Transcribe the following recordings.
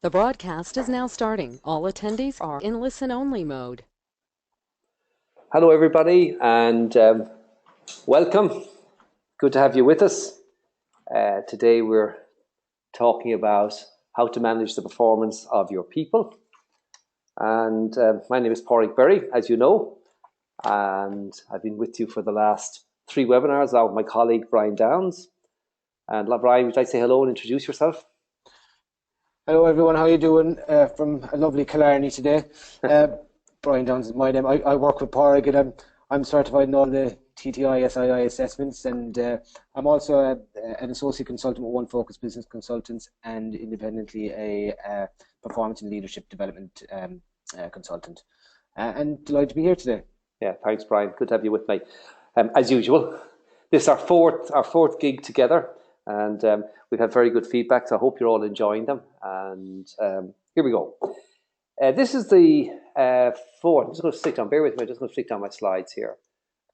The broadcast is now starting. All attendees are in listen-only mode. Hello, everybody, and welcome. Good to have you with us. Today we're talking about how to manage the performance of your people. And my name is Pádraig Berry, as you know, and I've been with you for the last 3 webinars, along with my colleague Brian Downs. And Brian, would you like to say hello and introduce yourself? Hello everyone, how are you doing? From a lovely Killarney today. Brian Downs is my name. I work with Pádraig and I'm certified in all the TTI, SII assessments, and I'm also an associate consultant with One Focus Business Consultants and independently a performance and leadership development consultant. And delighted to be here today. Yeah, thanks Brian, good to have you with me. As usual, this is our fourth gig together. And we've had very good feedback, so I hope you're all enjoying them. And here we go. This is the fourth. I'm just going to stick down. Bear with me. I'm just going to stick down my slides here.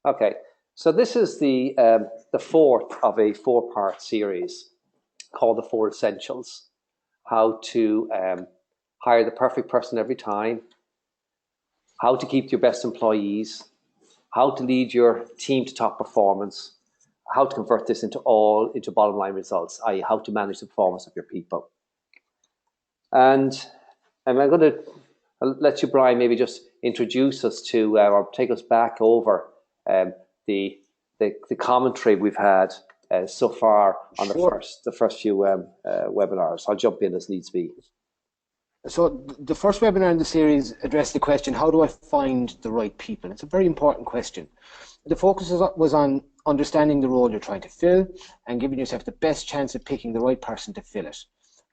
Okay. So this is the fourth of a 4-part series called the 4 Essentials: how to hire the perfect person every time, how to keep your best employees, how to lead your team to top performance, how to convert this into bottom line results, i.e. how to manage the performance of your people. And I'm going to let you, Brian, maybe just introduce us to or take us back over the commentary we've had so far on the first few webinars. I'll jump in as needs be. So the first webinar in the series addressed the question, how do I find the right people? It's a very important question. The focus was on understanding the role you're trying to fill and giving yourself the best chance of picking the right person to fill it.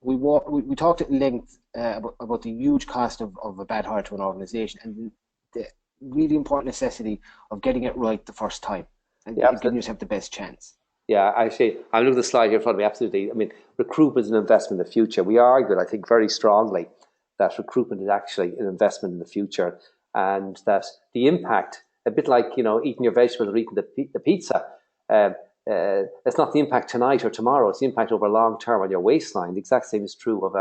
We talked at length about the huge cost of a bad hire to an organization and the really important necessity of getting it right the first time and giving yourself the best chance. Yeah, actually, I'm looking at the slide here in front of me, absolutely. I mean, recruitment is an investment in the future. We argued, I think, very strongly that recruitment is actually an investment in the future and that the impact, a bit like, eating your vegetables or eating the pizza, it's not the impact tonight or tomorrow, it's the impact over long term on your waistline. The exact same is true of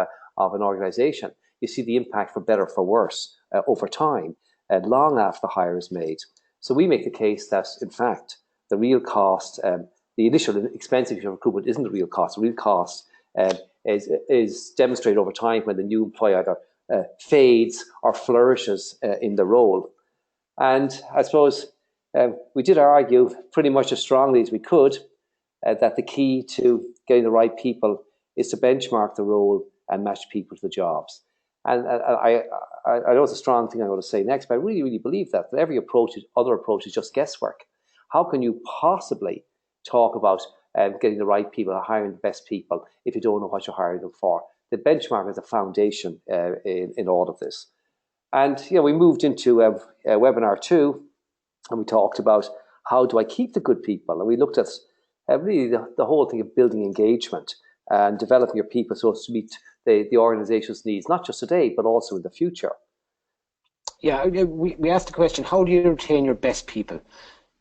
an organization. You see the impact for better or for worse over time, long after the hire is made. So we make the case that, in fact, the real cost, the initial expense of recruitment isn't the real cost. The real cost is demonstrated over time when the new employee either fades or flourishes in the role. And I suppose we did argue pretty much as strongly as we could that the key to getting the right people is to benchmark the role and match people to the jobs. And I know it's a strong thing I'm going to say next, but I really, really believe that every other approach is just guesswork. How can you possibly talk about getting the right people, hiring the best people, if you don't know what you're hiring them for? The benchmark is a foundation in all of this. And we moved into webinar 2, and we talked about how do I keep the good people, and we looked at really the whole thing of building engagement and developing your people so as to meet the organization's needs, not just today but also in the future. Yeah, we asked the question, how do you retain your best people,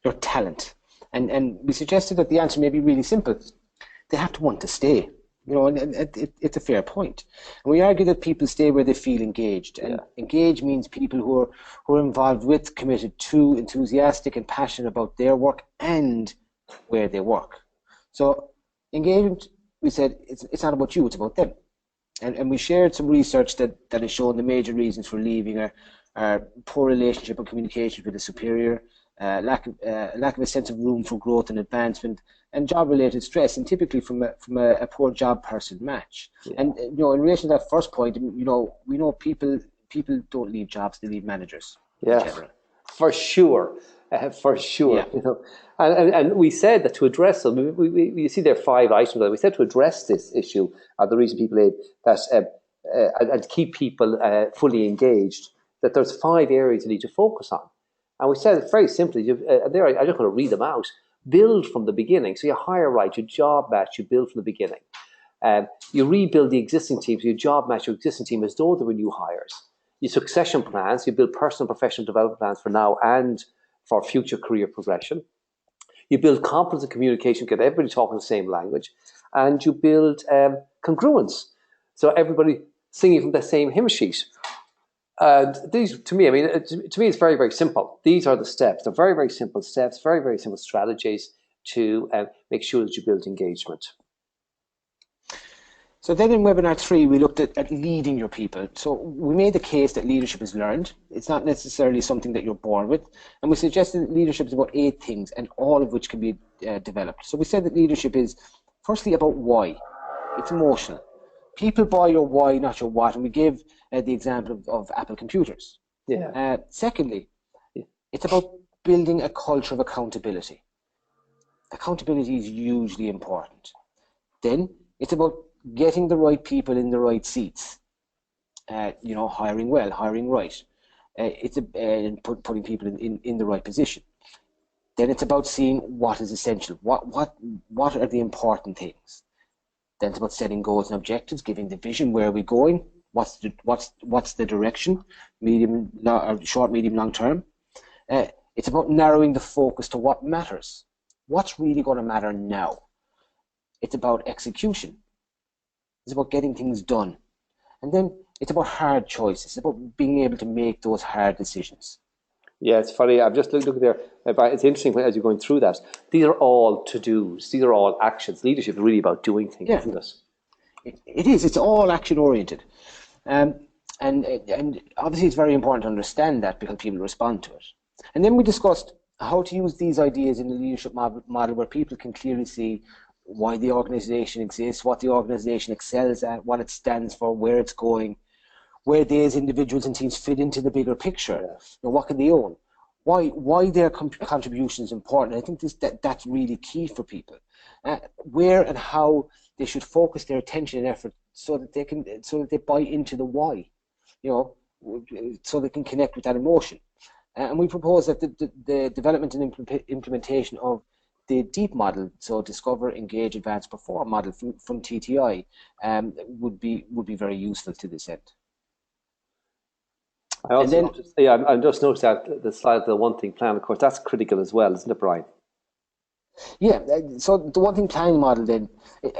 your talent? And we suggested that the answer may be really simple. They have to want to stay. And it's a fair point. And we argue that people stay where they feel engaged. And engaged means people who are involved with, committed to, enthusiastic and passionate about their work and where they work. So engagement, we said, it's not about you, it's about them. And we shared some research that has shown the major reasons for leaving are poor relationship and communication with a superior, lack of a sense of room for growth and advancement, and job-related stress, and typically from a poor job-person match. Yeah. And in relation to that first point, we know people don't leave jobs; they leave managers. Yeah, for sure, for sure. Yeah. And we said that to address them, we see there are 5 items that we said to address this issue are the reason people leave, that and to keep people fully engaged. That there's 5 areas you need to focus on. And we said very simply, I just want to read them out. Build from the beginning. So you hire right, you job match, you build from the beginning. You rebuild the existing team, so you job match your existing team as though they were new hires. Your succession plans, you build personal and professional development plans for now and for future career progression. You build confidence and communication, get everybody talking the same language. And you build congruence. So everybody singing from the same hymn sheet. And these, to me, to me, it's very, very simple. These are the steps. They're very, very simple steps, very, very simple strategies to make sure that you build engagement. So then in webinar 3, we looked at leading your people. So we made the case that leadership is learned. It's not necessarily something that you're born with. And we suggested that leadership is about 8 things, and all of which can be developed. So we said that leadership is, firstly, about why. It's emotional. People buy your why, not your what. And we gave the example of Apple computers. Yeah. Secondly, it's about building a culture of accountability. Accountability is hugely important. Then it's about getting the right people in the right seats. Hiring well, hiring right. And putting people in the right position. Then it's about seeing what is essential. What are the important things? Then it's about setting goals and objectives, giving the vision. Where are we going? What's the direction? Short, medium, long term. It's about narrowing the focus to what matters. What's really going to matter now? It's about execution. It's about getting things done. And then it's about hard choices. It's about being able to make those hard decisions. Yeah, it's funny. I've just looked there. It's interesting as you're going through that. These are all to-dos. These are all actions. Leadership is really about doing things, isn't it? It is. It's all action-oriented. And obviously it's very important to understand that because people respond to it. And then we discussed how to use these ideas in the leadership model where people can clearly see why the organization exists, what the organization excels at, what it stands for, where it's going, where these individuals and teams fit into the bigger picture. Yes. What can they own? Why their contribution is important. I think that's really key for people. Where and how they should focus their attention and effort so that they buy into the why, so they can connect with that emotion. And we propose that the development and implementation of the DEEP model, so Discover, Engage, Advance, Perform model from TTI, would be very useful to this end. I just noticed that the slide of the one thing plan, of course, that's critical as well, isn't it, Brian? Yeah, so the one thing planning model then,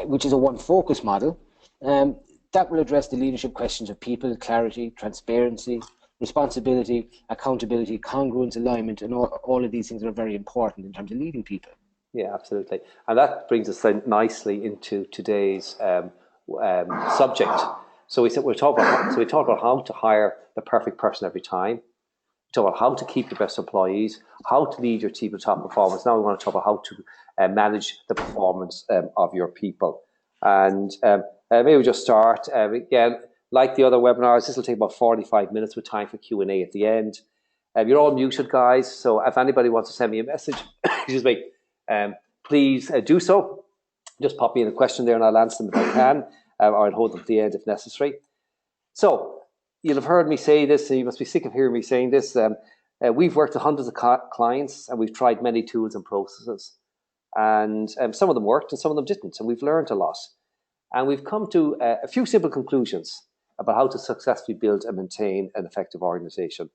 which is a one focus model, that will address the leadership questions of people, clarity, transparency, responsibility, accountability, congruence, alignment, and all of these things are very important in terms of leading people. Yeah, absolutely. And that brings us then nicely into today's subject. So we talked about how to hire the perfect person every time. We talked about how to keep your best employees, how to lead your team to top performance. Now we want to talk about how to manage the performance of your people. And maybe we'll just start. Again, like the other webinars, this will take about 45 minutes with time for Q&A at the end. You're all muted, guys, so if anybody wants to send me a message, excuse me, please do so. Just pop me in a question there and I'll answer them if I can, or I'll hold them to the end if necessary. So, you'll have heard me say this, so you must be sick of hearing me saying this. We've worked with hundreds of clients and we've tried many tools and processes. And some of them worked and some of them didn't, and we've learned a lot. And we've come to a few simple conclusions about how to successfully build and maintain an effective organization.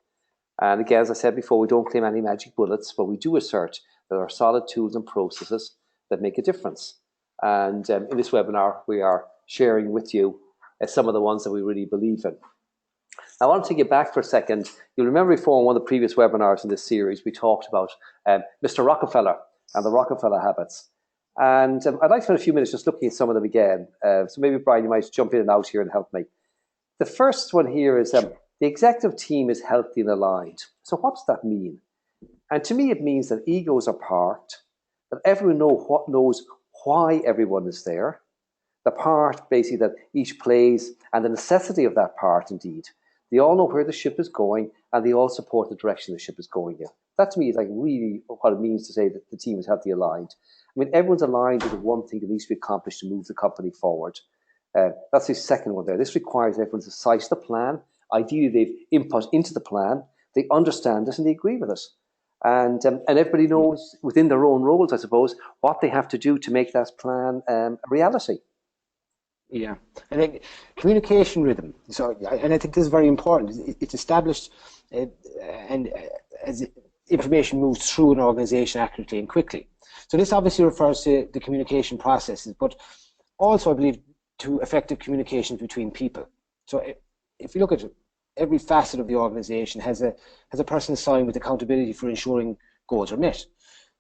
And again, as I said before, we don't claim any magic bullets, but we do assert that there are solid tools and processes that make a difference. And in this webinar, we are sharing with you some of the ones that we really believe in. I want to take you back for a second. You'll remember before in one of the previous webinars in this series, we talked about Mr. Rockefeller and the Rockefeller habits. And I'd like to spend a few minutes just looking at some of them again. So maybe, Brian, you might jump in and out here and help me. The first one here is the executive team is healthy and aligned. So what does that mean? And to me, it means that egos are parked, that everyone knows why everyone is there, the part basically that each plays, and the necessity of that part indeed. They all know where the ship is going, and they all support the direction the ship is going in. That to me is like really what it means to say that the team is healthy aligned. I mean, everyone's aligned with the one thing that needs to be accomplished to move the company forward. That's the second one there. This requires everyone to size the plan. Ideally, they've input into the plan, they understand it, and they agree with it. And everybody knows within their own roles, I suppose, what they have to do to make that plan a reality. Yeah, I think communication rhythm. So, and I think this is very important. It's established, and as information moves through an organization accurately and quickly. So this obviously refers to the communication processes, but also I believe to effective communication between people. So if you look at it, every facet of the organization has a person assigned with accountability for ensuring goals are met.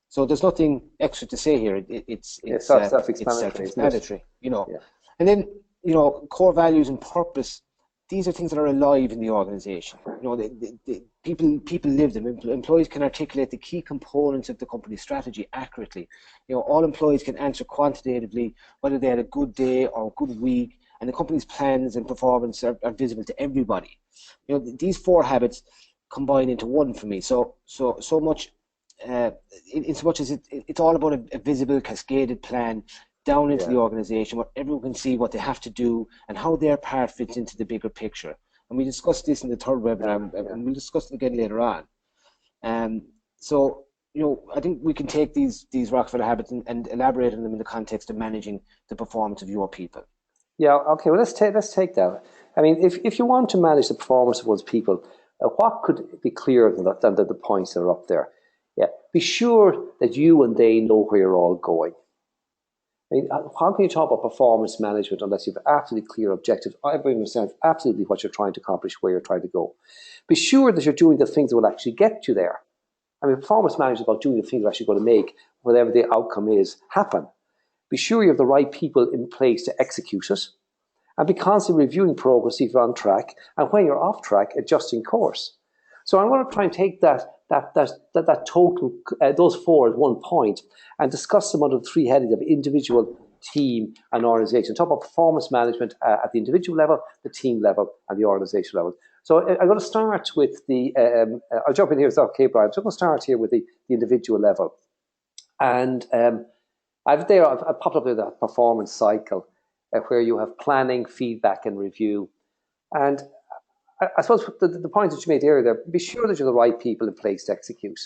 So there's nothing extra to say here. It's self-explanatory, isn't it? self-explanatory, you know. Yeah. And then, you know, core values and purpose, these are things that are alive in the organization. You know, people live them. Employees can articulate the key components of the company's strategy accurately. You know, all employees can answer quantitatively whether they had a good day or a good week, and the company's plans and performance are visible to everybody. You know, these four habits combine into one for me. So much, in so much as it's all about a visible, cascaded plan down into the organization where everyone can see what they have to do and how their part fits into the bigger picture. And we discussed this in the third webinar, and we'll discuss it again later on. So, you know, I think we can take these Rockefeller habits and elaborate on them in the context of managing the performance of your people. Yeah. Okay. Well, let's take that. I mean, if you want to manage the performance of one's people, what could be clearer than the points that are up there? Yeah. Be sure that you and they know where you're all going. I mean, how can you talk about performance management unless you have absolutely clear objectives? Everybody understands absolutely what you're trying to accomplish, where you're trying to go. Be sure that you're doing the things that will actually get you there. I mean, performance management is about doing the things that are actually going to make whatever the outcome is happen. Be sure you have the right people in place to execute it, and be constantly reviewing progress if you're on track, and when you're off track, adjusting course. So I want to try and take that total, those four as one point, and discuss them under the three headings of individual, team, and organization. Talk about performance management at the individual level, the team level, and the organization level. So I'm going to start with I'll jump in here, is that okay, Brian? So I'm going to start here with the individual level. And I've popped up there the performance cycle, where you have planning, feedback, and review. And I suppose the point that you made earlier there, be sure that you're the right people in place to execute.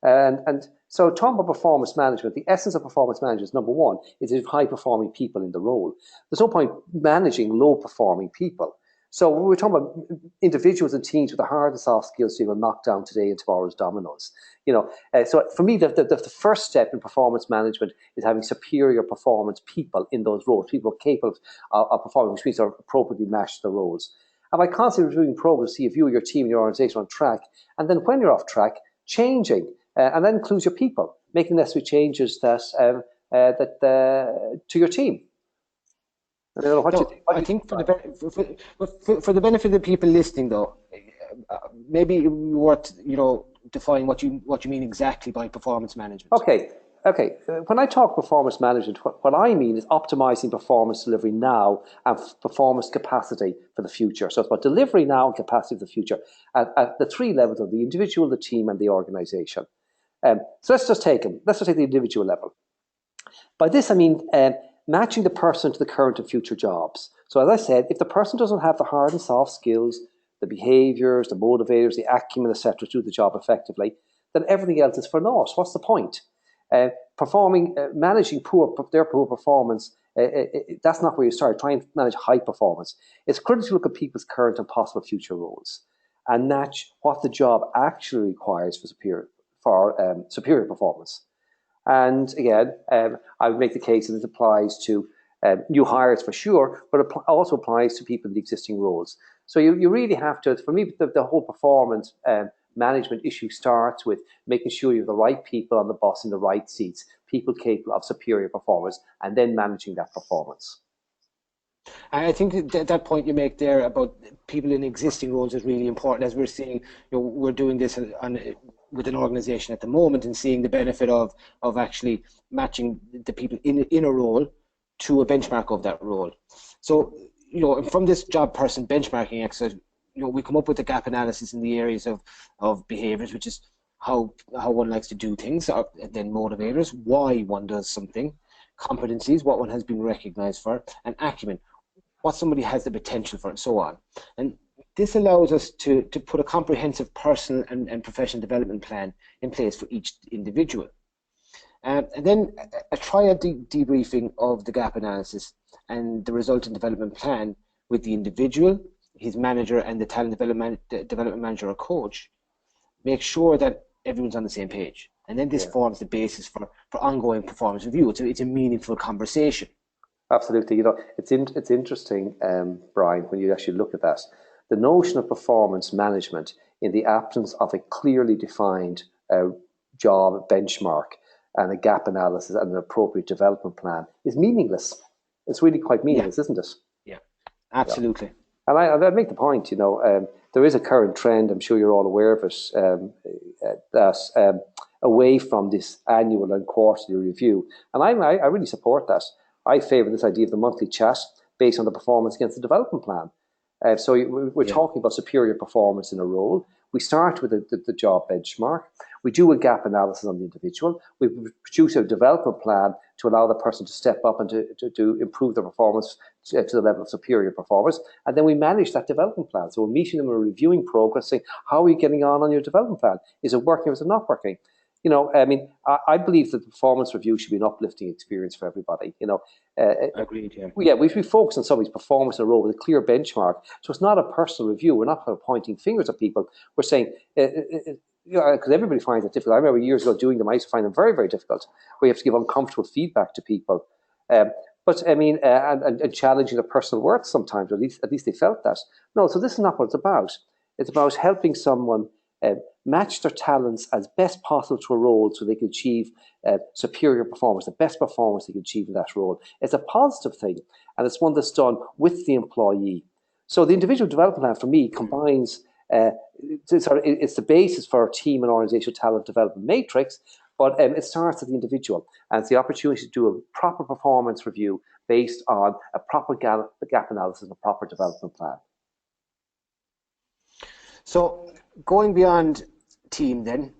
And so talking about performance management, the essence of performance management is, number one, is to have high-performing people in the role. There's no point managing low-performing people. So we're talking about individuals and teams with the hard and soft skills, so you will knock down today and tomorrow's dominoes. You know, so for me, the first step in performance management is having superior performance people in those roles, people capable of performing, which means are appropriately matched the roles. And by constantly reviewing progress, see if you or your team and your organization are on track, and then when you're off track, changing, and that includes your people, making necessary changes that to your team. I think for the benefit of the people listening, though, maybe worth, you know, define what you mean exactly by performance management. Okay. When I talk performance management, what I mean is optimizing performance delivery now and performance capacity for the future. So it's about delivery now and capacity for the future at the three levels of the individual, the team, and the organization. So let's just take the individual level. By this, I mean matching the person to the current and future jobs. So as I said, if the person doesn't have the hard and soft skills, the behaviors, the motivators, the acumen, etc., to do the job effectively, then everything else is for naught. What's the point? Managing their poor performance, that's not where you start. Try and manage high performance. It's critical to look at people's current and possible future roles and match what the job actually requires for superior performance. And again, I would make the case that it applies to new hires for sure, but it also applies to people in the existing roles. So you really have to, for me, the whole performance management issue starts with making sure you have the right people on the bus in the right seats, people capable of superior performance, and then managing that performance. I think that point you make there about people in existing roles is really important, as we're seeing, you know, we're doing this with an organization at the moment and seeing the benefit of actually matching the people in a role to a benchmark of that role. So, you know, from this job person benchmarking exercise, you know, we come up with a gap analysis in the areas of behaviors, which is how one likes to do things, and then motivators, why one does something, competencies, what one has been recognized for, and acumen, what somebody has the potential for, and so on. And this allows us to put a comprehensive personal and professional development plan in place for each individual. And then a triad debriefing of the gap analysis and the resultant development plan with the individual, his manager, and the talent development manager or coach. Make sure that everyone's on the same page. And then this forms the basis for ongoing performance review. It's a meaningful conversation. Absolutely. It's interesting, Brian, when you actually look at that. The notion of performance management in the absence of a clearly defined job benchmark and a gap analysis and an appropriate development plan is meaningless. It's really quite Yeah, meaningless, isn't it? yeah, Yeah. absolutely. And I'd make the point, there is a current trend, I'm sure you're all aware of it, that away from this annual and quarterly review. And I really support that. I favour this idea of the monthly chat based on the performance against the development plan. So we're Yeah. talking about superior performance in a role. We start with the job benchmark. We do a gap analysis on the individual. We produce a development plan to allow the person to step up and to improve their performance to the level of superior performance. And then we manage that development plan. So we're meeting them, we're reviewing progress, saying, how are you getting on your development plan? Is it working or is it not working? I believe that the performance review should be an uplifting experience for everybody. Agreed. Yeah. Yeah, we should be focused on somebody's performance in a role with a clear benchmark. So it's not a personal review. We're not kind of pointing fingers at people. We're saying, because everybody finds it difficult. I remember years ago doing them. I used to find them very, very difficult, where you have to give uncomfortable feedback to people. And challenging their personal worth sometimes. At least they felt that. No, so this is not what it's about. It's about helping someone match their talents as best possible to a role so they can achieve superior performance, the best performance they can achieve in that role. It's a positive thing, and it's one that's done with the employee. So the individual development plan for me combines, it's the basis for our team and organizational talent development matrix, but it starts at the individual, and it's the opportunity to do a proper performance review based on a proper gap analysis and a proper development plan. So going beyond team then,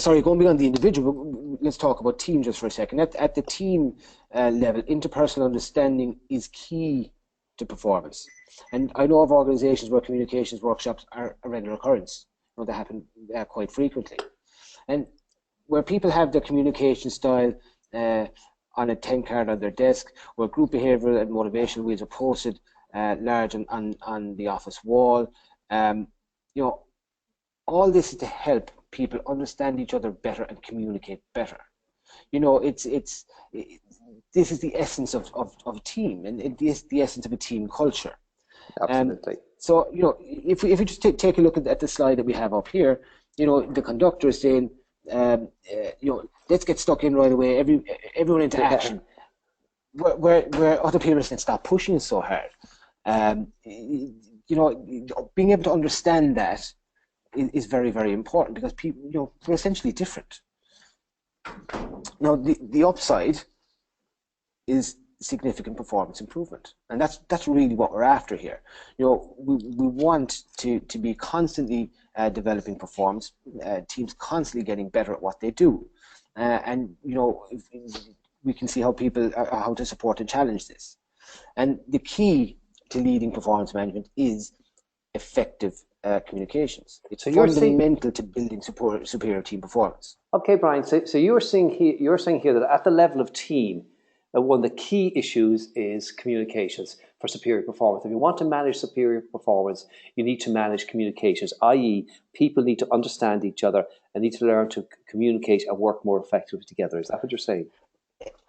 going beyond the individual, let's talk about team just for a second. At the team level, interpersonal understanding is key to performance. And I know of organizations where communications workshops are a regular occurrence. They happen quite frequently. And where people have their communication style on a 10 card on their desk, where group behavioral and motivational wheels are posted large on the office wall, all this is to help people understand each other better and communicate better. This is the essence of a team, and it is the essence of a team culture. Absolutely. So if we just take a look at the slide that we have up here, the conductor is saying, let's get stuck in right away, everyone into action. Where other people are saying, stop pushing so hard. Being able to understand that is very, very important, because people, we're essentially different. Now, the upside is significant performance improvement, and that's really what we're after here. We want to be constantly developing performance, teams constantly getting better at what they do, and we can see how how to support and challenge this. And the key to leading performance management is effective communications. It's fundamental to building superior team performance. Okay, Brian. So you're saying here that at the level of team, one of the key issues is communications for superior performance. If you want to manage superior performance, you need to manage communications, i.e., people need to understand each other and need to learn to communicate and work more effectively together. Is that what you're saying?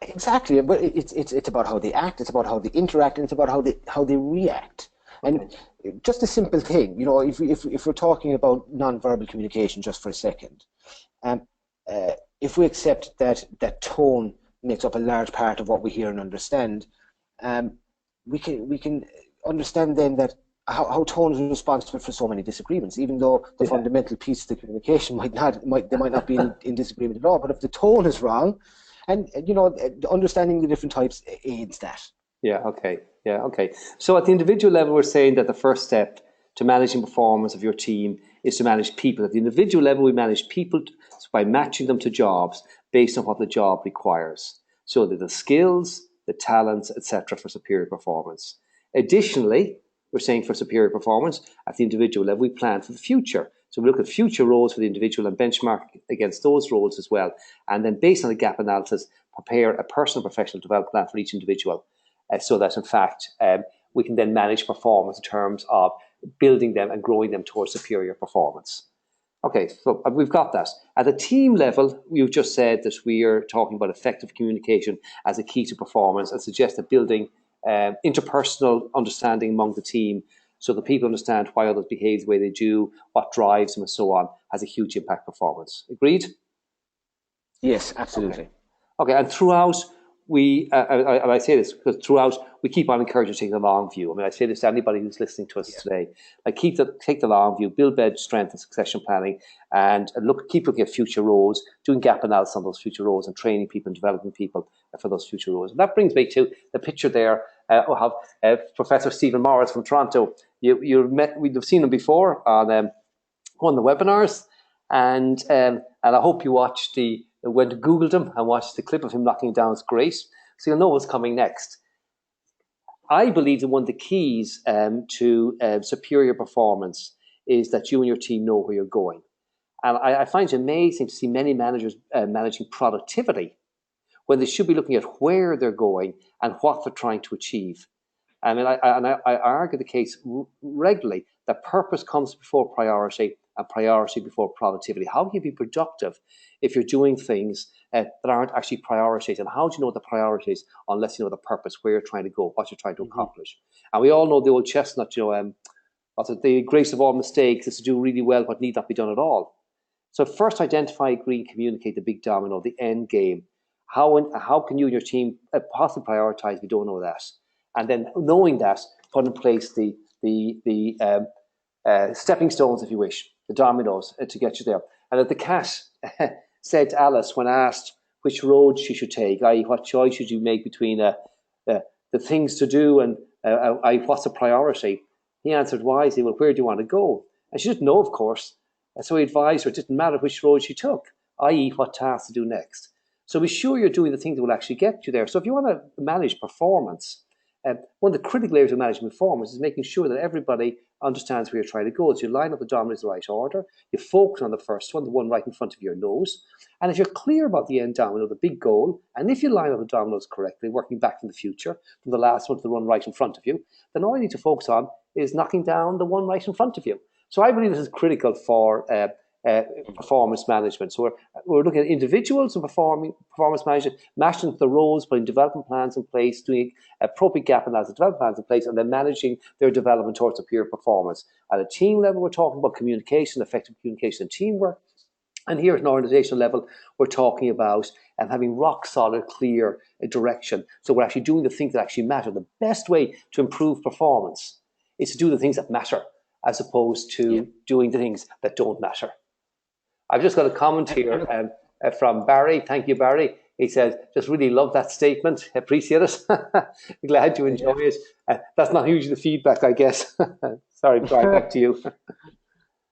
Exactly, but it's about how they act, it's about how they interact, and it's about how they react. And just a simple thing, if we're talking about non-verbal communication just for a second, if we accept that tone makes up a large part of what we hear and understand, we can understand then that how tone is responsible for so many disagreements, even though the fundamental piece of the communication might not be in disagreement at all. But if the tone is wrong, and understanding the different types aids that. Yeah. Okay. So at the individual level, we're saying that the first step to managing performance of your team is to manage people. At the individual level, we manage people by matching them to jobs based on what the job requires. So that the skills, the talents, etc., for superior performance. Additionally, we're saying for superior performance at the individual level, we plan for the future. So we look at future roles for the individual and benchmark against those roles as well. And then based on the gap analysis, prepare a personal professional development plan for each individual so that, in fact, we can then manage performance in terms of building them and growing them towards superior performance. Okay, so we've got that. At the team level, you've just said that we are talking about effective communication as a key to performance and suggest that building interpersonal understanding among the team so that people understand why others behave the way they do, what drives them, and so on, has a huge impact performance. Agreed? Yes, Okay. absolutely. Okay, and throughout, I say this because throughout we keep on encouraging taking the long view. I mean, I say this to anybody who's listening to us today. Like, take the long view, build bench strength and succession planning, and keep looking at future roles, doing gap analysis on those future roles, and training people and developing people for those future roles. And that brings me to the picture there. We have Professor Stephen Morris from Toronto. We've seen him before on one of the webinars, and I hope you went to Googled him and watched the clip of him knocking it down. It's great, so you'll know what's coming next. I believe that one of the keys to superior performance is that you and your team know where you're going. And I find it amazing to see many managers managing productivity when they should be looking at where they're going and what they're trying to achieve. I mean, I argue the case regularly that purpose comes before priority and priority before productivity. How can you be productive if you're doing things that aren't actually priorities? And how do you know the priorities unless you know the purpose, where you're trying to go, what you're trying to accomplish? And we all know the old chestnut, the greatest of all mistakes is to do really well what need not be done at all. So first identify, agree, and communicate the big domino, the end game. How can you and your team possibly prioritize if you don't know that? And then knowing that, put in place the stepping stones, if you wish, the dominoes to get you there. And that the cat said to Alice when asked which road she should take, i.e. what choice should you make between the things to do and what's a priority, he answered wisely, well, where do you want to go? And she didn't know, of course. And so he advised her it didn't matter which road she took, i.e. what task to do next. So be sure you're doing the things that will actually get you there. So if you want to manage performance, one of the critical areas of managing performance is making sure that everybody understands where you're trying to go. So you line up the dominoes in the right order, you focus on the first one, the one right in front of your nose. And if you're clear about the end domino, the big goal, and if you line up the dominoes correctly, working back from the future, from the last one to the one right in front of you, then all you need to focus on is knocking down the one right in front of you. So I believe this is critical for performance management. So we're looking at individuals and performance management, matching the roles, putting development plans in place, doing appropriate gap analysis, development plans in place, and then managing their development towards superior performance. At a team level, we're talking about communication, effective communication and teamwork. And here at an organizational level, we're talking about having rock solid, clear direction. So we're actually doing the things that actually matter. The best way to improve performance is to do the things that matter, as opposed to doing the things that don't matter. I've just got a comment here from Barry. Thank you, Barry. He says, just really love that statement. Appreciate it. Glad you enjoy it. That's not usually the feedback, I guess. Sorry, Brian, back to you.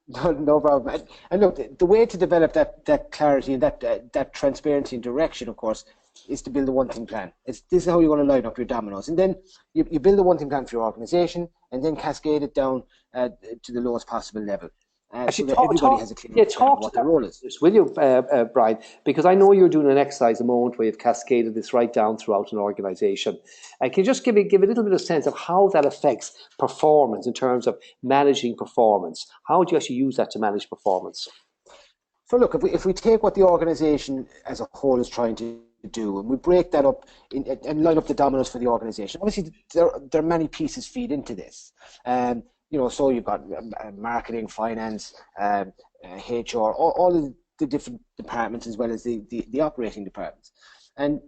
No problem. And look, the way to develop that clarity and that transparency and direction, of course, is to build a one-thing plan. This is how you want to line up your dominoes. And then you build a one-thing plan for your organization and then cascade it down to the lowest possible level. So that everybody has a clear understanding of what their role is. Will you, Brian? Because I know you're doing an exercise a moment where you've cascaded this right down throughout an organisation. Can you just give a little bit of sense of how that affects performance in terms of managing performance? How do you actually use that to manage performance? So look, if we take what the organisation as a whole is trying to do, and we break that up and line up the dominoes for the organisation, obviously there are many pieces feed into this. So you've got marketing, finance, HR, all of the different departments as well as the operating departments. And,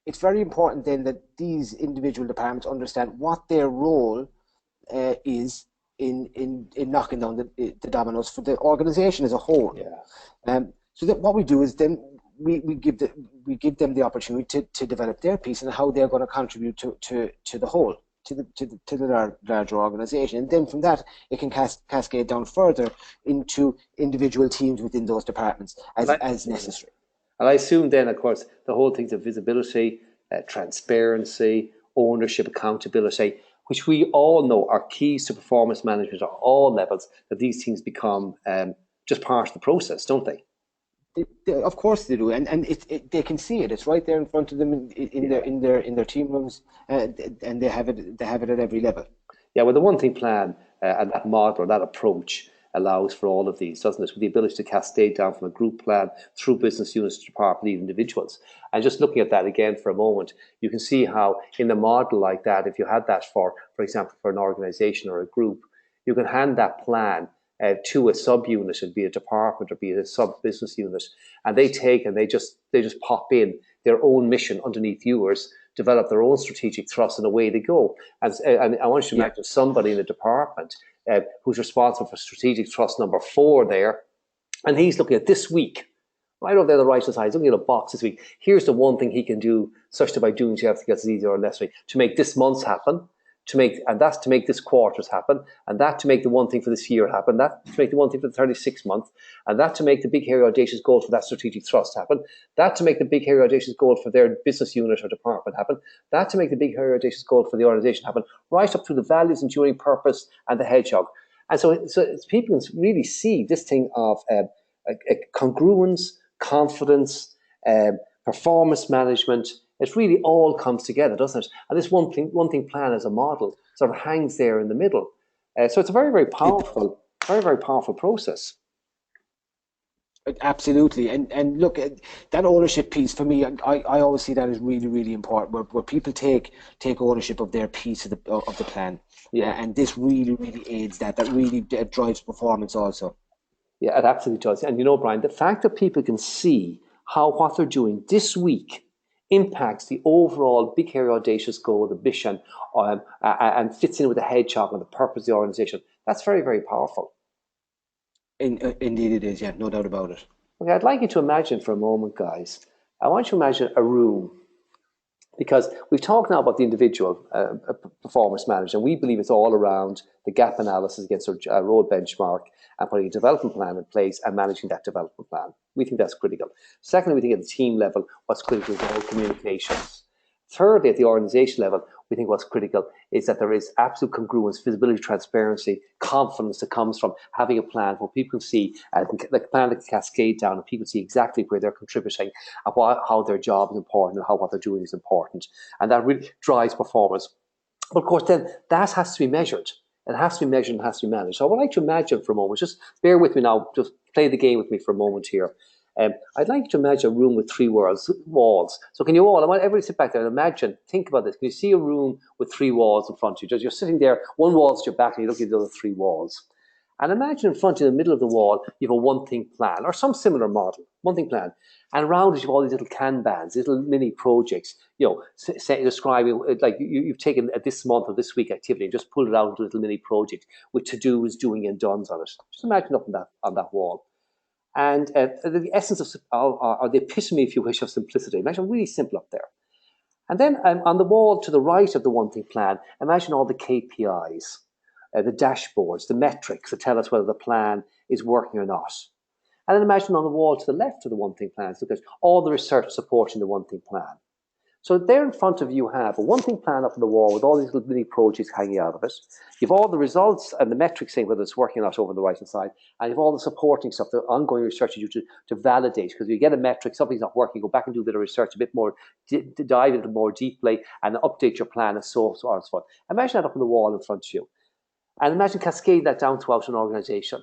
it's very important then that these individual departments understand what their role is in knocking down the dominoes for the organisation as a whole. Yeah. So that what we do is then we give them the opportunity to develop their piece and how they're going to contribute to the whole. To the larger organisation, and then from that it can cascade down further into individual teams within those departments as necessary. And I assume then, of course, the whole things of visibility, transparency, ownership, accountability, which we all know are keys to performance management at all levels. That these things become just part of the process, don't they? Of course they do, and they can see it. It's right there in front of them in their team rooms, and they have it at every level. Yeah, well, the one thing plan and that model, that approach, allows for all of these, doesn't it? With the ability to cascade down from a group plan through business units to department lead individuals. And just looking at that again for a moment, you can see how in a model like that, if you had that for example, for an organization or a group, you can hand that plan to a subunit, and be a department or be it a sub business unit, and they take and they just pop in their own mission underneath yours, develop their own strategic thrust, and away they go. And I want you to imagine somebody in the department who's responsible for strategic thrust number 4 there, and he's looking at this week, right over there on the right hand side, he's looking at a box this week. Here's the one thing he can do, such that by doing so, everything gets easier or less to make this month's happen. And that's to make this quarter's happen, and that to make the one thing for this year happen, that to make the one thing for the 36th month, and that to make the big, hairy, audacious goal for that strategic thrust happen, that to make the big, hairy, audacious goal for their business unit or department happen, that to make the big, hairy, audacious goal for the organization happen, right up to the values, enduring purpose, and the hedgehog. And so people can really see this thing of a congruence, confidence, performance management. It really all comes together, doesn't it? And this one thing plan as a model sort of hangs there in the middle. So it's a very, very powerful, very powerful process. Absolutely. And look, that ownership piece for me, I always see that as really, really important, where people take ownership of their piece of the plan. Yeah. And this really, really aids that. That really drives performance also. Yeah, it absolutely does. And you know, Brian, the fact that people can see how what they're doing this week impacts the overall big, hairy, audacious goal, the mission, and fits in with the hedgehog and the purpose of the organization, that's very, very powerful. Indeed it is, yeah, no doubt about it. Okay, I'd like you to imagine for a moment, guys, I want you to imagine a room, because we've talked now about the individual performance manager, and we believe it's all around the gap analysis against our role benchmark and putting a development plan in place and managing that development plan. We think that's critical. Secondly, we think at the team level, what's critical is the whole communications. Thirdly, at the organization level, we think what's critical is that there is absolute congruence, visibility, transparency, confidence that comes from having a plan where people can see the plan that can cascade down, and people see exactly where they're contributing and how their job is important and how what they're doing is important. And that really drives performance. But of course, then that has to be measured. It has to be measured and has to be managed. So I would like to imagine for a moment, just bear with me now, just play the game with me for a moment here. I'd like you to imagine a room with 3 walls. So can you all, I want everybody to sit back there and imagine, think about this. Can you see a room with 3 walls in front of you? You're sitting there, one wall's to your back and you're looking at the other 3 walls. And imagine in front of you, in the middle of the wall, you have a one-thing plan or some similar model, one-thing plan. And around it, you have all these little Kanbans, little mini projects, describing, like you've taken this month or this week activity and just pulled it out into a little mini project with to-dos, doing and dones on it. Just imagine up on that wall. And the essence of, or the epitome, if you wish, of simplicity. Imagine really simple up there. And then on the wall to the right of the one thing plan, imagine all the KPIs, the dashboards, the metrics that tell us whether the plan is working or not. And then imagine on the wall to the left of the one thing plan, look at all the research supporting the one thing plan. So there in front of you have a one thing plan up on the wall with all these little mini projects hanging out of it. You have all the results and the metrics saying whether it's working or not over on the right hand side. And you have all the supporting stuff, the ongoing research you do to validate. Because you get a metric, something's not working, go back and do a bit of research, a bit more, dive into it more deeply and update your plan and so on and so forth. Imagine that up on the wall in front of you. And imagine cascade that down throughout an organization,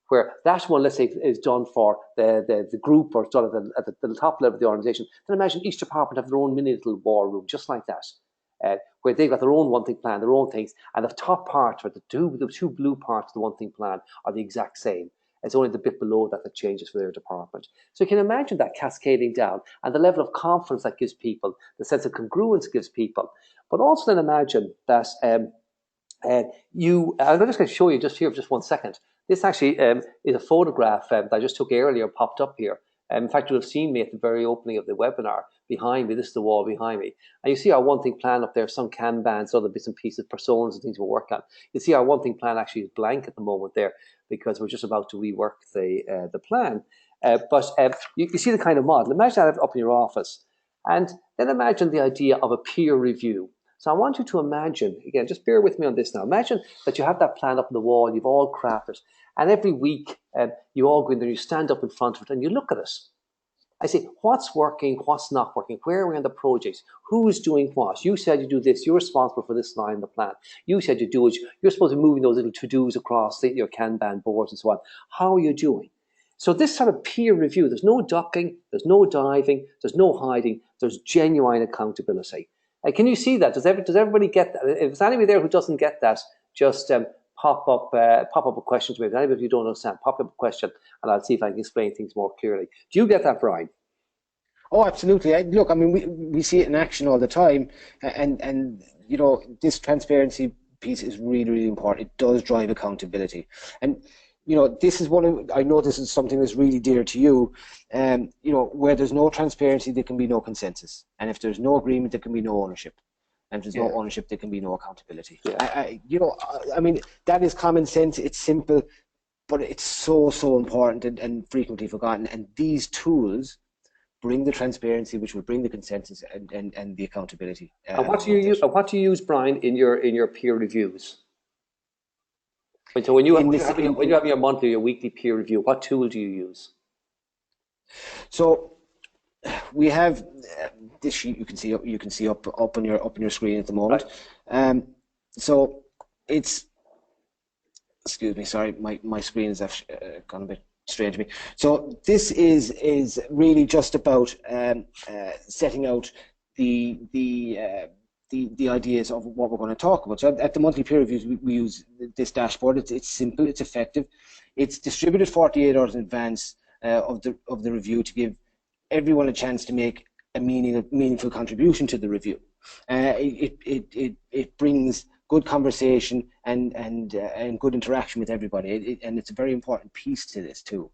where that one, let's say, is done for the group or done at the top level of the organization. Then imagine each department have their own mini little war room, just like that, where they've got their own one thing plan, their own things, and the top part, or the two blue parts of the one thing plan are the exact same. It's only the bit below that changes for their department. So you can imagine that cascading down and the level of confidence that gives people, the sense of congruence it gives people. But also then imagine that I'm just going to show you just here for just 1 second. This actually is a photograph that I just took earlier, popped up here. In fact, you'll have seen me at the very opening of the webinar behind me. This is the wall behind me. And you see our one thing plan up there, some Kanbans, other bits and pieces, personas and things we'll work on. You see our one thing plan actually is blank at the moment there because we're just about to rework the plan. But you see the kind of model. Imagine that up in your office. And then imagine the idea of a peer review. So I want you to imagine, again, just bear with me on this now. Imagine that you have that plan up on the wall, you've all crafted, and every week you all go in there, you stand up in front of it and you look at it. I say, what's working, what's not working, where are we on the project, who's doing what? You said you do this, you're responsible for this line in the plan. You said you do it, you're supposed to be moving those little to-dos across your Kanban boards and so on. How are you doing? So this sort of peer review, there's no ducking, there's no diving, there's no hiding, there's genuine accountability. Can you see that? Does everybody get that? If there's anybody there who doesn't get that, just pop up a question to me. If anybody you don't understand, pop up a question, and I'll see if I can explain things more clearly. Do you get that, Brian? Oh, absolutely. Look, I mean, we see it in action all the time, and this transparency piece is really, really important. It does drive accountability, and this is I know this is something that's really dear to you. Where there's no transparency, there can be no consensus, and if there's no agreement, there can be no ownership. And if there's no ownership, there can be no accountability. Yeah. I mean, that is common sense. It's simple, but it's so important and frequently forgotten. And these tools bring the transparency, which will bring the consensus and the accountability. And what do you use? What do you use, Brian, in your peer reviews? So when you're having your monthly or weekly peer review, what tool do you use? So we have this sheet you can see up on your screen at the moment. Right. So it's, excuse me, sorry, my screen has gone a bit strange to me. So this is really just about setting out the ideas of what we're going to talk about. So at the monthly peer reviews, we use this dashboard. It's simple, it's effective. It's distributed 48 hours in advance of the review to give everyone a chance to make a meaningful contribution to the review. It brings good conversation and good interaction with everybody, and it's a very important piece to this too.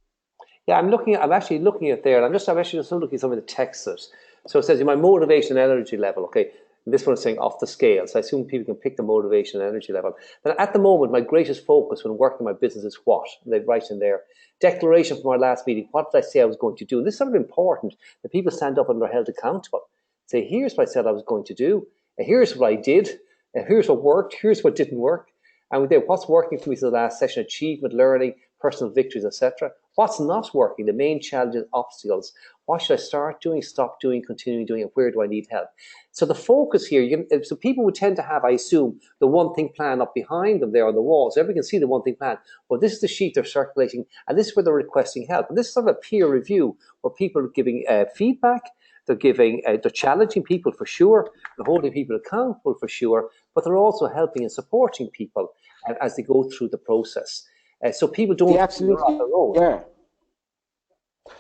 Yeah, I'm actually looking at there, and I'm actually just looking at some of the texts. So it says my motivation and energy level. Okay, and this one is saying off the scale. So I assume people can pick the motivation and energy level. Then at the moment, my greatest focus when working my business is what? And they write in there. Declaration from our last meeting. What did I say I was going to do? And this is sort of important that people stand up and are held accountable. Say, here's what I said I was going to do. And here's what I did. And here's what worked. Here's what didn't work. And with that, what's working for me since the last session? Achievement, learning, personal victories, etc. What's not working? The main challenges, obstacles. What should I start doing, stop doing, continuing doing, and where do I need help? So the focus here, so people would tend to have, I assume, the one thing plan up behind them there on the wall, so everybody can see the one thing plan. Well, this is the sheet they're circulating, and this is where they're requesting help. And this is sort of a peer review where people are giving feedback, they're challenging people for sure, they're holding people accountable for sure, but they're also helping and supporting people as they go through the process. So people don't absolutely on their own. Yeah.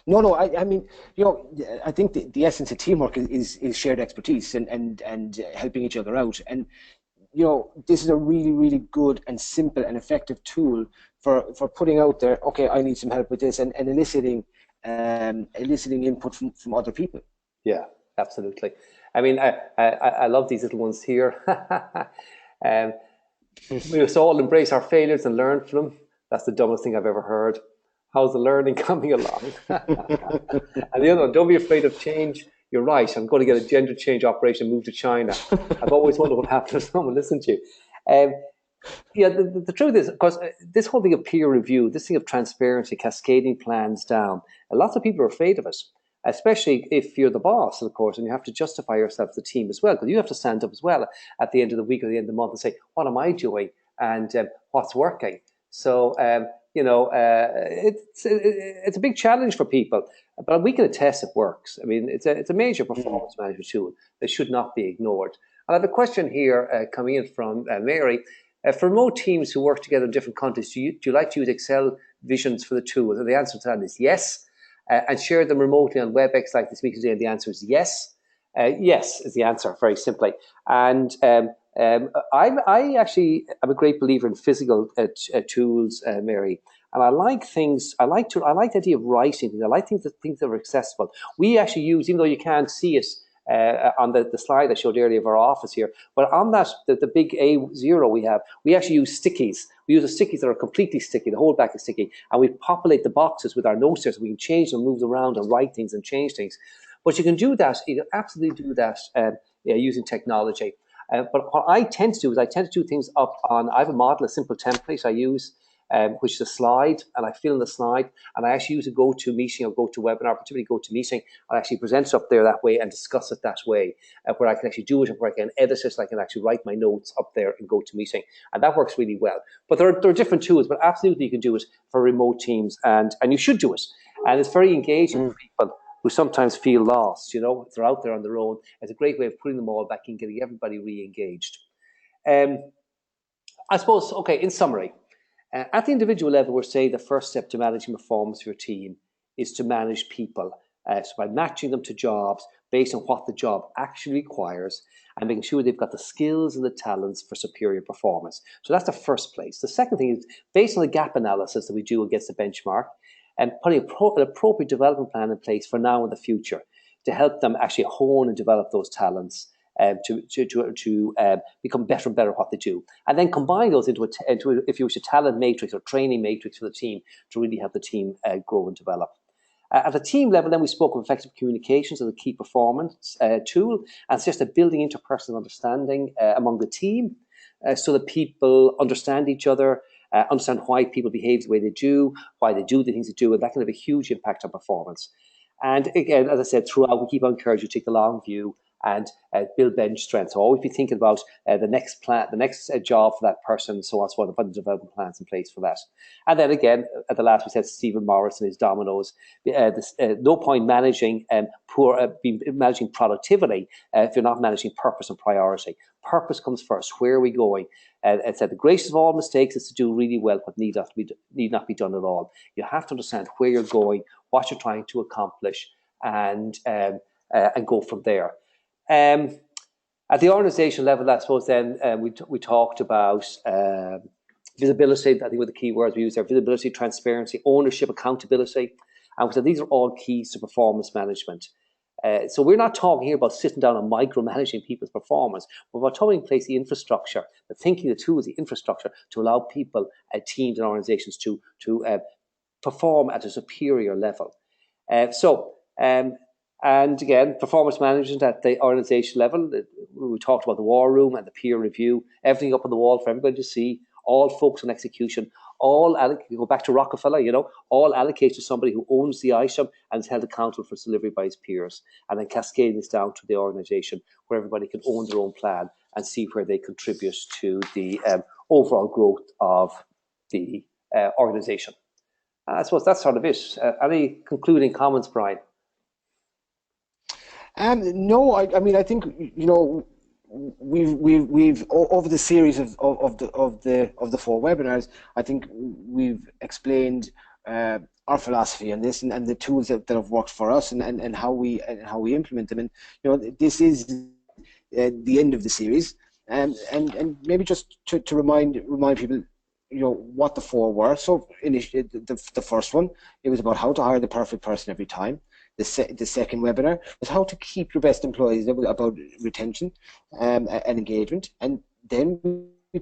No. I mean, I think the essence of teamwork is shared expertise and helping each other out. And this is a really, really good and simple and effective tool for putting out there. Okay, I need some help with this, and eliciting input from other people. Yeah, absolutely. I mean, I love these little ones here. We must all embrace our failures and learn from them. That's the dumbest thing I've ever heard. How's the learning coming along? And the other one, don't be afraid of change. You're right. I'm going to get a gender change operation, move to China. I've always wondered what happened if someone listened to you. The truth is, of course, this whole thing of peer review, this thing of transparency, cascading plans down, lots of people are afraid of it, especially if you're the boss, of course, and you have to justify yourself to the team as well, because you have to stand up as well at the end of the week or the end of the month and say, what am I doing and what's working? So, it's a big challenge for people, but we can attest it works. I mean, it's a major performance management tool that should not be ignored. And I have a question here coming in from Mary. For remote teams who work together in different countries, do you like to use Excel visions for the tool? And the answer to that is yes. And share them remotely on WebEx like this week today? And the answer is yes. Yes is the answer, very simply. And I actually am a great believer in physical tools, Mary. And I like things. I like the idea of writing things. I like things that are accessible. We actually use, even though you can't see it on the slide I showed earlier of our office here, but on that the big A0 we actually use stickies. We use the stickies that are completely sticky. The whole back is sticky, and we populate the boxes with our notes there, so we can change them, move them around, and write things and change things. But you can do that. You can absolutely do that using technology. But what I tend to do is I tend to do things up on. I have a model, a simple template I use. which is a slide, and I fill in the slide, and I actually use a GoToMeeting or GoToWebinar, particularly GoToMeeting. I actually present it up there that way and discuss it that way, where I can actually do it and where I can edit it, and I can actually write my notes up there in GoToMeeting, and that works really well. But there are different tools, but absolutely you can do it for remote teams, and you should do it. And it's very engaging for people who sometimes feel lost, if they're out there on their own. It's a great way of putting them all back in, getting everybody re-engaged. I suppose, okay, in summary, at the individual level, we're saying the first step to managing performance for your team is to manage people. So by matching them to jobs based on what the job actually requires and making sure they've got the skills and the talents for superior performance. So that's the first place. The second thing is, based on the gap analysis that we do against the benchmark, and putting an appropriate development plan in place for now and the future to help them actually hone and develop those talents to become better and better at what they do, and then combine those into if you wish, a talent matrix or training matrix for the team to really help the team grow and develop. At the team level, then we spoke of effective communications as a key performance tool, and it's just a building interpersonal understanding among the team, so that people understand each other, understand why people behave the way they do, why they do the things they do, and that can have a huge impact on performance. And again, as I said, throughout, we keep on encouraging you to take the long view and build bench strength. So always be thinking about the next plan, the next job for that person, so on, so on, and putting development plans in place for that. And then again, at the last, we said Stephen Morris and his dominoes. No point managing managing productivity if you're not managing purpose and priority. Purpose comes first. Where are we going? It said the greatest of all mistakes is to do really well what need not be done at all. You have to understand where you're going, what you're trying to accomplish, and go from there. At the organisation level, I suppose then we talked about visibility. I think were the key words we used there: visibility, transparency, ownership, accountability. And we said these are all keys to performance management. So we're not talking here about sitting down and micromanaging people's performance. We're about putting in place the infrastructure, the thinking, the tools, the infrastructure to allow people, teams and organisations to perform at a superior level. And again, performance management at the organisation level, we talked about the war room and the peer review, everything up on the wall for everybody to see, all focus on execution, you go back to Rockefeller, all allocate to somebody who owns the item and is held accountable for its delivery by his peers, and then cascading this down to the organisation where everybody can own their own plan and see where they contribute to the overall growth of the organisation. I suppose that's sort of it. Any concluding comments, Brian? No, I mean, I think we've over the series of the 4 webinars, I think we've explained our philosophy on this and the tools that have worked for us and how we implement them. And this is the end of the series, and maybe just to remind people what the 4 were. So initially, the first one, it was about how to hire the perfect person every time. The second webinar was how to keep your best employees, about retention and engagement. And then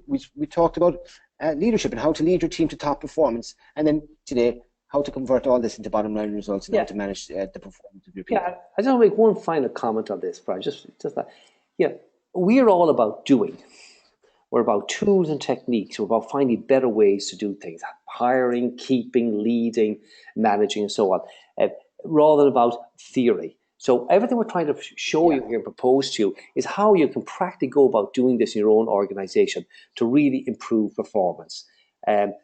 we talked about leadership and how to lead your team to top performance. And then today, how to convert all this into bottom line results and how to manage the performance of your people. Yeah, I just want to make one final comment on this, Brian. Just that. We're all about doing. We're about tools and techniques. We're about finding better ways to do things, hiring, keeping, leading, managing, and so on. Rather than about theory. So everything we're trying to show you here and propose to you is how you can practically go about doing this in your own organisation to really improve performance.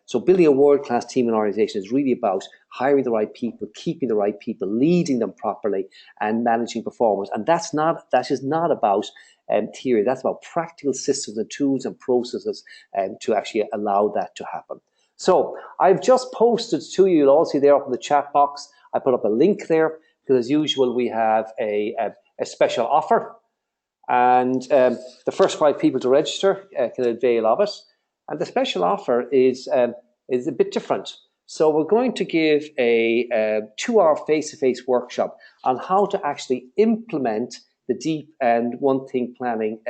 So building a world-class team and organisation is really about hiring the right people, keeping the right people, leading them properly, and managing performance. And that is not about theory. That's about practical systems and tools and processes to actually allow that to happen. So I've just posted to you, you'll all see there up in the chat box, I put up a link there because as usual we have a special offer, and the first 5 people to register can avail of it. And the special offer is a bit different. So we're going to give a 2-hour face-to-face workshop on how to actually implement the deep and one-thing planning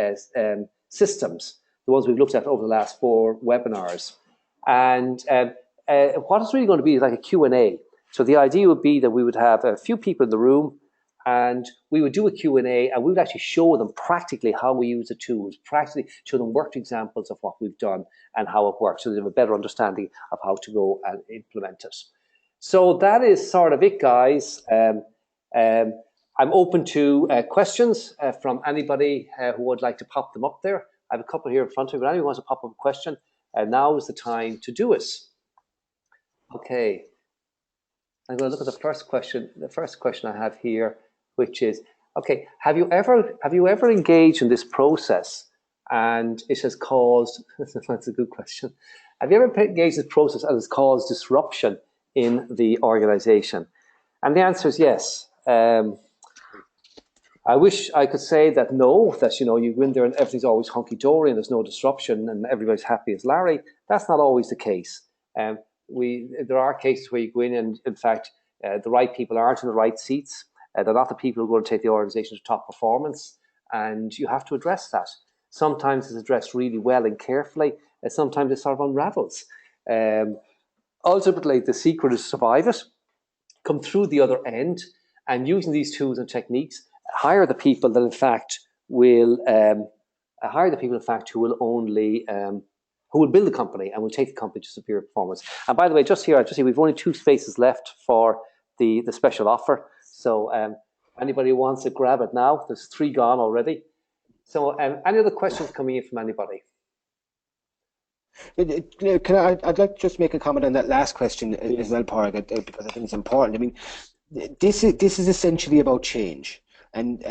systems, the ones we've looked at over the last 4 webinars. And what it's really going to be is like a Q&A. So the idea would be that we would have a few people in the room, and we would do a Q&A, and we would actually show them practically how we use the tools, practically show them worked examples of what we've done and how it works, so they have a better understanding of how to go and implement it. So that is sort of it, guys. I'm open to questions from anybody who would like to pop them up there. I have a couple here in front of me. If anyone wants to pop up a question, now is the time to do it. Okay. I'm going to look at the first question. The first question I have here, which is, okay, have you ever engaged in this process and it has caused, that's a good question. Have you ever engaged in this process and it's caused disruption in the organization? And the answer is yes. I wish I could say that no, that you go in there and everything's always hunky-dory and there's no disruption and everybody's happy as Larry. That's not always the case. There are cases where you go in and fact, the right people aren't in the right seats. They're not the people who are going to take the organization to top performance, and you have to address that. Sometimes it's addressed really well and carefully, and sometimes it sort of unravels. Ultimately, the secret is to survive it, come through the other end, and using these tools and techniques, hire the people that in fact will who will only who will build the company and will take the company to superior performance. And by the way, just here, we've only 2 spaces left for the special offer. So anybody who wants to grab it now, there's 3 gone already. So any other questions coming in from anybody? I'd like to just make a comment on that last question as well, Parag, because I think it's important. I mean, this is essentially about change, and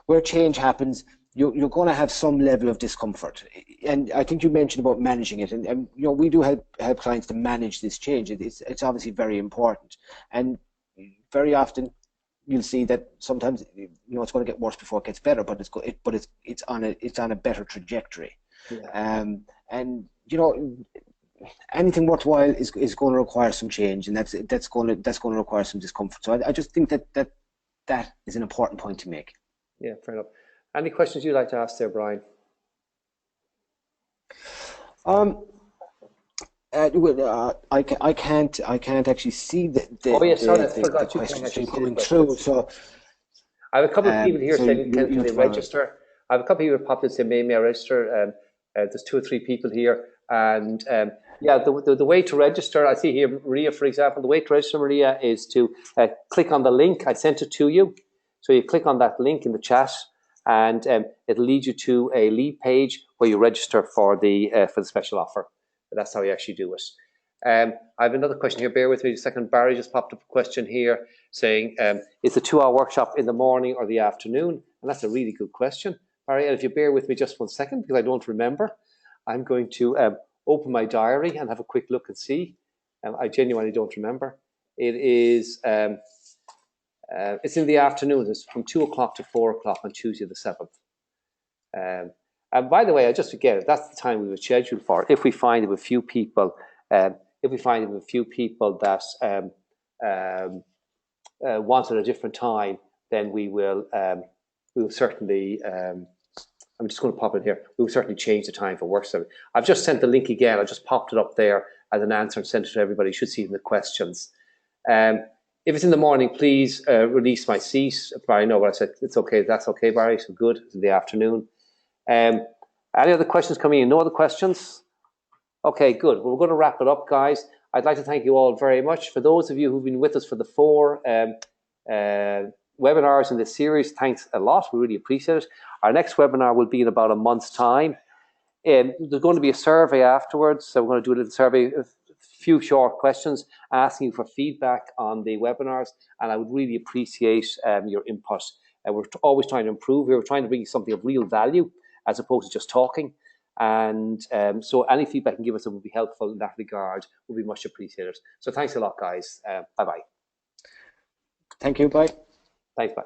where change happens, you're going to have some level of discomfort. And I think you mentioned about managing it, and we do help clients to manage this change. It's obviously very important, and very often you'll see that sometimes it's going to get worse before it gets better, but it's on a better trajectory. Yeah. And anything worthwhile is going to require some change, and that's going to require some discomfort. So I just think that is an important point to make. Yeah, fair enough. Any questions you'd like to ask there, Brian? I can't actually see the questions coming through. So I have a couple of people here saying, can they register? I have a couple of people popped in saying, may I register? There's 2 or 3 people here, and yeah, the way to register, I see here Maria, for example. The way to register, Maria, is to click on the link. I sent it to you, so you click on that link in the chat, and it'll lead you to a lead page where you register for the special offer. That's how you actually do it. I have another question here. Bear with me a second. Barry just popped up a question here saying, is the 2-hour workshop in the morning or the afternoon? And that's a really good question, Barry. And if you bear with me just 1 second, because I don't remember, I'm going to open my diary and have a quick look and see. I genuinely don't remember. It is, it's in the afternoon. It's from 2 o'clock to 4 o'clock on Tuesday the 7th. And by the way, I just forget it. That's the time we would schedule for. If we find with a few people, that want a different time, then we will certainly. I'm just going to pop it here. We will certainly change the time for work. So I've just sent the link again. I just popped it up there as an answer and sent it to everybody. You should see it in the questions. If it's in the morning, please release my seat. Barry, no, but I said it's okay. That's okay, Barry. So good. It's in the afternoon. Any other questions coming in? No other questions? Okay, good. Well, we're going to wrap it up, guys. I'd like to thank you all very much. For those of you who've been with us for the 4 webinars in this series, thanks a lot. We really appreciate it. Our next webinar will be in about a month's time. There's going to be a survey afterwards, so we're going to do a little survey, a few short questions, asking you for feedback on the webinars, and I would really appreciate your input. We're always trying to improve. We're trying to bring you something of real value as opposed to just talking. And so any feedback you can give us that would be helpful in that regard would be much appreciated. So thanks a lot, guys. Bye-bye. Thank you. Bye. Thanks. Bye.